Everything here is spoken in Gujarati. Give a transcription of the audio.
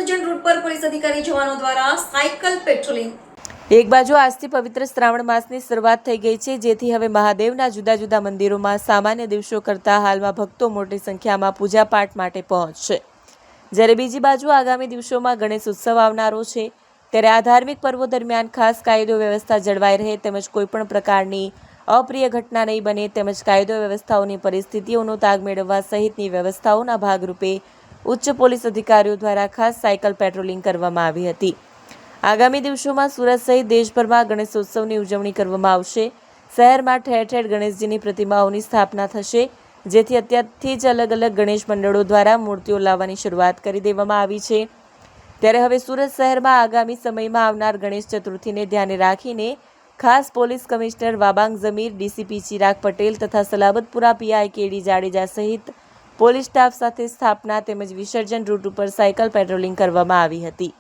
વિસર્જન રૂટ પર પોલીસ અધિકારી જવાનો દ્વારા સાયકલ પેટ્રોલિંગ। એક બાજુ આજથી પવિત્ર શ્રાવણ માસની શરૂઆત થઈ ગઈ છે, જેથી હવે મહાદેવના જુદા જુદા મંદિરોમાં સામાન્ય દિવસો કરતાં હાલમાં ભક્તો મોટી સંખ્યામાં પૂજાપાઠ માટે પહોંચશે। જ્યારે બીજી બાજુ આગામી દિવસોમાં ગણેશ ઉત્સવ આવનારો છે, ત્યારે આ ધાર્મિક પર્વો દરમિયાન ખાસ કાયદો વ્યવસ્થા જળવાઈ રહે તેમજ કોઈપણ પ્રકારની અપ્રિય ઘટના નહીં બને તેમજ કાયદો વ્યવસ્થાઓની પરિસ્થિતિઓનો તાગ મેળવવા સહિતની વ્યવસ્થાઓના ભાગરૂપે ઉચ્ચ પોલીસ અધિકારીઓ દ્વારા ખાસ સાયકલ પેટ્રોલિંગ કરવામાં આવી હતી। આગામી દિવસોમાં સુરત સહિત દેશભરમાં ગણેશોત્સવની ઉજવણી કરવામાં આવશે। શહેરમાં ઠેર ઠેર ગણેશજીની પ્રતિમાઓની સ્થાપના થશે, જેથી અત્યારથી જ અલગ અલગ ગણેશ મંડળો દ્વારા મૂર્તિઓ લાવવાની શરૂઆત કરી દેવામાં આવી છે। ત્યારે હવે સુરત શહેરમાં આગામી સમયમાં આવનાર ગણેશ ચતુર્થીને ધ્યાને રાખીને ખાસ police commissioner Wabang Zameer, DCP Chirag Patel તથા સલાબતપુરા પીઆઈ કેડી જાડેજા સહિત પોલીસ સ્ટાફ સાથે સ્થાપના તેમજ વિસર્જન રૂટ ઉપર સાયકલ પેટ્રોલિંગ કરવામાં આવી હતી।